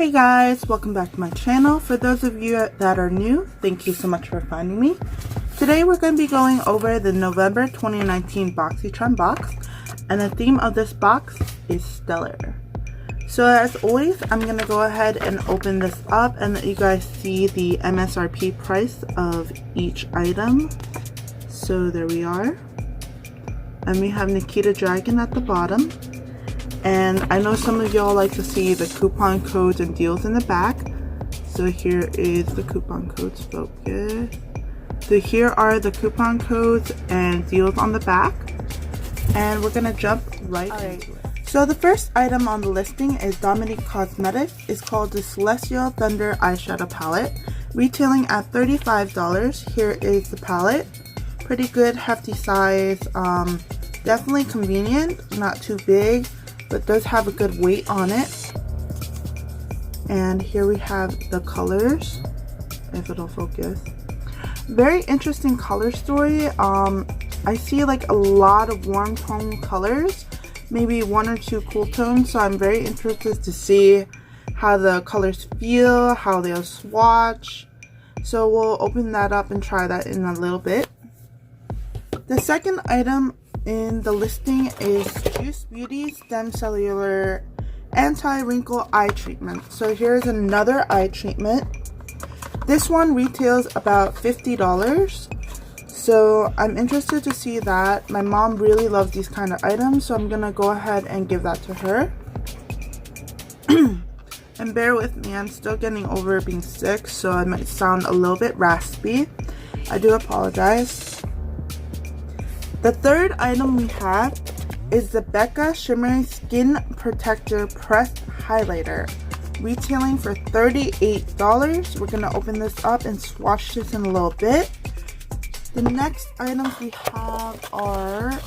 Hey guys, welcome back to my channel. For those of you that are new, thank you so much for finding me. Today we're going to be going over the November 2019 Boxycharm box, and the theme of this box is Stellar. So as always, I'm going to go ahead and open this up and let you guys see the MSRP price of each item. So there we are. And we have Nikita Dragon at the bottom. And I know some of y'all like to see the coupon codes and deals in the back. So here is the coupon codes, focus. So here are the coupon codes and deals on the back. And we're gonna jump right into it. So the first item on the listing is Dominique Cosmetics. It's called the Celestial Thunder Eyeshadow Palette, retailing at $35. Here is the palette. Pretty good, hefty size. Definitely convenient, not too big, but does have a good weight on it. And here we have the colors, if it'll focus. Very interesting color story. I see like a lot of warm tone colors, maybe one or two cool tones, so I'm very interested to see how the colors feel, how they'll swatch. So we'll open that up and try that in a little bit. The second item in the listing is Juice Beauty Stem Cellular Anti-Wrinkle Eye Treatment. So here's another eye treatment. This one retails about $50. So I'm interested to see that. My mom really loves these kind of items, so I'm gonna go ahead and give that to her. And bear with me, I'm still getting over being sick, so I might sound a little bit raspy. I do apologize. The third item we have is the Becca Shimmery Skin Protector Pressed Highlighter, retailing for $38. We're going to open this up and swatch this in a little bit. The next items we have are,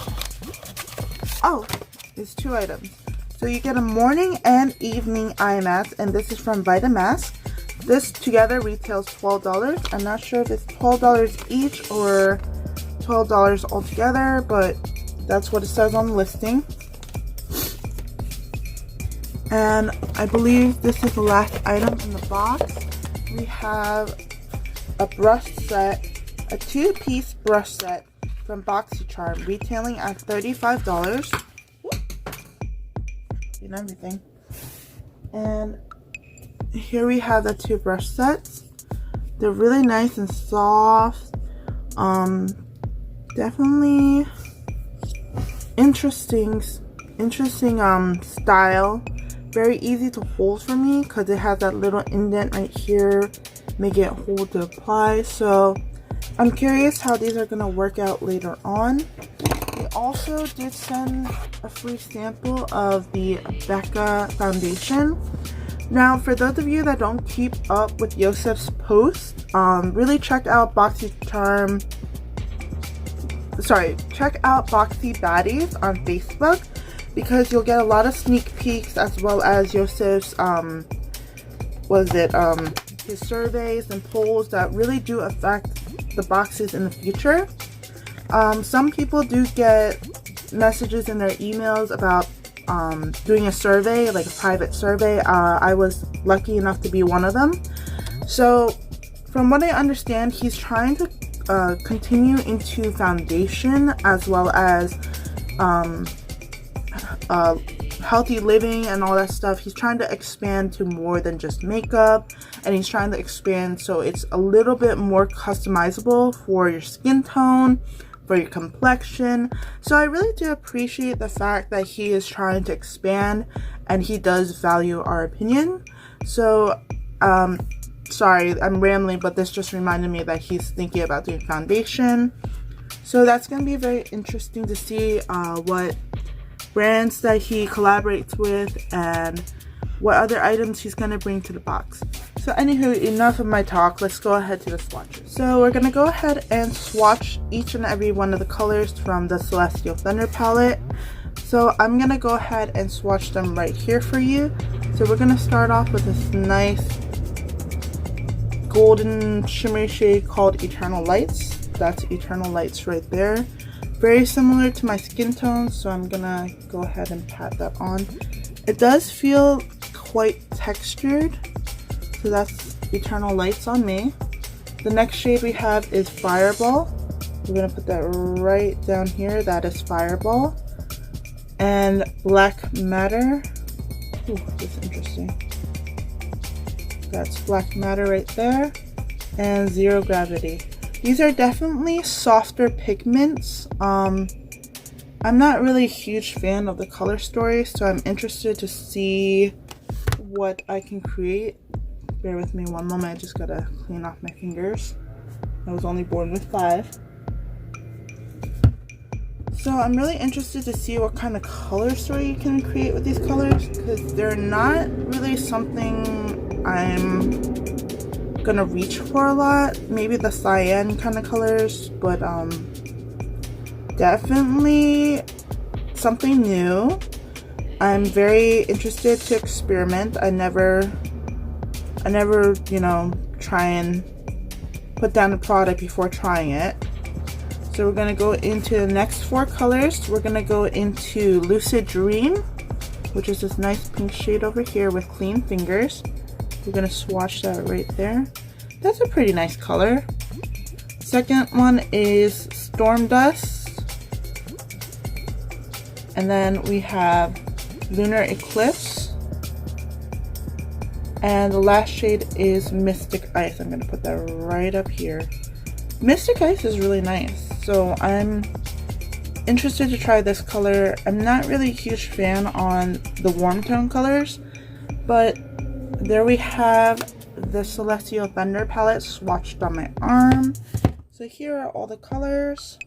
it's two items. So you get a morning and evening eye mask, and this is from Vitamask. This together retails $12. I'm not sure if it's $12 each or $12 altogether, but that's what it says on the listing. And I believe this is the last item in the box. We have a brush set, a two-piece brush set from Boxycharm, retailing at $35. And everything. And here we have the two brush sets. They're really nice and soft. Definitely interesting style. Very easy to hold for me because it has that little indent right here, make it hold to apply. So I'm curious how these are gonna work out later on. They also did send a free sample of the Becca foundation. Now, for those of you that don't keep up with Yosef's posts, really check out check out Boxy Baddies on Facebook, because you'll get a lot of sneak peeks as well as Yosef's his surveys and polls that really do affect the boxes in the future. Some people do get messages in their emails about doing a survey, like a private survey. I was lucky enough to be one of them. So from what I understand, he's trying to continue into foundation as well as healthy living and all that stuff. He's trying to expand to more than just makeup, and he's trying to expand so it's a little bit more customizable for your skin tone, for your complexion. So I really do appreciate the fact that he is trying to expand and he does value our opinion. So sorry, I'm rambling, but this just reminded me that he's thinking about doing foundation. So that's going to be very interesting to see what brands that he collaborates with and what other items he's going to bring to the box. So anywho, enough of my talk. Let's go ahead to the swatches. So we're going to go ahead and swatch each and every one of the colors from the Celestial Thunder palette. So I'm going to go ahead and swatch them right here for you. So we're going to start off with this nice golden shimmery shade called Eternal Lights. That's Eternal Lights right there. Very similar to my skin tone, so I'm gonna go ahead and pat that on. It does feel quite textured. So that's Eternal Lights on Me. The next shade we have is Fireball. We're going to put that right down here. That is Fireball. And Black Matter. Ooh, that's interesting. That's Black Matter right there. And Zero Gravity. These are definitely softer pigments. I'm not really a huge fan of the color story, so I'm interested to see what I can create. Bear with me one moment, I just gotta clean off my fingers. I was only born with 5. So I'm really interested to see what kind of color story you can create with these colors, because they're not really something I'm gonna reach for a lot. Maybe the cyan kind of colors, but definitely something new. I'm very interested to experiment. I never, you know, try and put down a product before trying it. So we're gonna go into the next 4 colors. We're gonna go into Lucid Dream, which is this nice pink shade over here with clean fingers. We're gonna swatch that right there. That's a pretty nice color. Second one is Storm Dust. And then we have Lunar Eclipse. And the last shade is Mystic Ice. I'm gonna put that right up here. Mystic Ice is really nice. So I'm interested to try this color. I'm not really a huge fan on the warm tone colors, but there we have the Celestial Thunder palette swatched on my arm. So here are all the colors.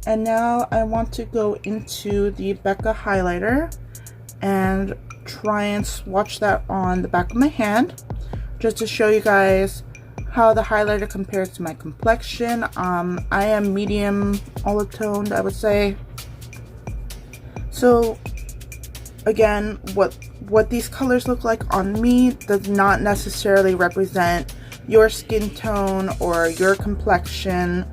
And now I want to go into the Becca highlighter and try and swatch that on the back of my hand, just to show you guys how the highlighter compares to my complexion. I am medium olive toned, I would say. So again, what these colors look like on me does not necessarily represent your skin tone or your complexion.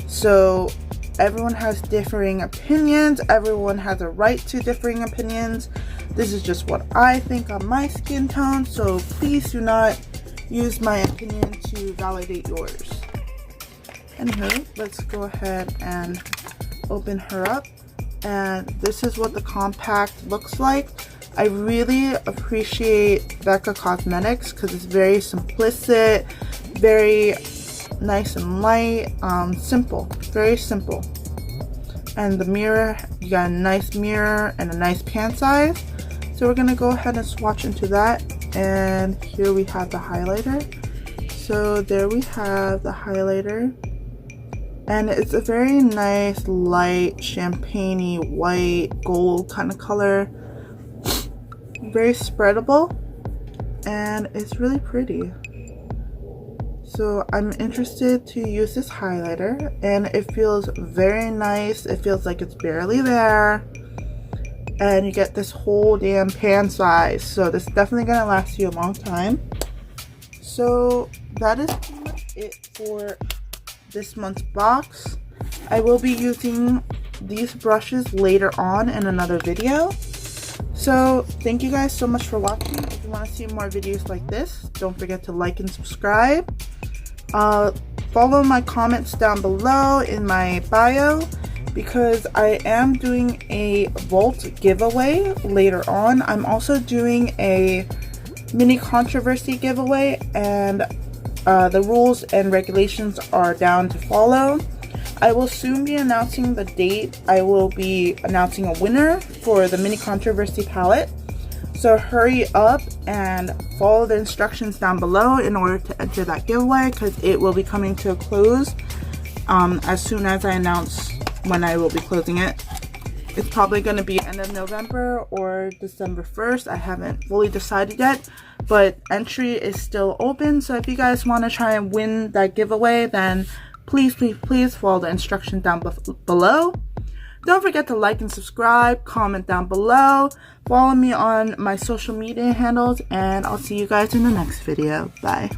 So everyone has differing opinions. Everyone has a right to differing opinions. This is just what I think on my skin tone, so please do not use my opinion to validate yours. Anywho, let's go ahead and open her up. And this is what the compact looks like. I really appreciate Becca Cosmetics because it's very simplistic, very nice and light, simple, very simple. And the mirror, you got a nice mirror and a nice pan size. So we're gonna go ahead and swatch into that. And here we have the highlighter. So there we have the highlighter. And it's a very nice, light, champagne-y, white, gold kind of color. Very spreadable. And it's really pretty. So I'm interested to use this highlighter. And it feels very nice. It feels like it's barely there. And you get this whole damn pan size. So this is definitely going to last you a long time. So that is pretty much it for this month's box. I will be using these brushes later on in another video. So thank you guys so much for watching. If you want to see more videos like this, don't forget to like and subscribe. Follow my comments down below in my bio, because I am doing a Vault giveaway later on. I'm also doing a mini controversy giveaway, and the rules and regulations are down to follow. I will soon be announcing the date. I will be announcing a winner for the mini controversy palette. So hurry up and follow the instructions down below in order to enter that giveaway, because it will be coming to a close as soon as I announce when I will be closing it. It's probably going to be end of November or December 1st. I haven't fully decided yet, but entry is still open. So if you guys want to try and win that giveaway, then please follow the instructions down below. Don't forget to like and subscribe, comment down below, follow me on my social media handles, and I'll see you guys in the next video. Bye.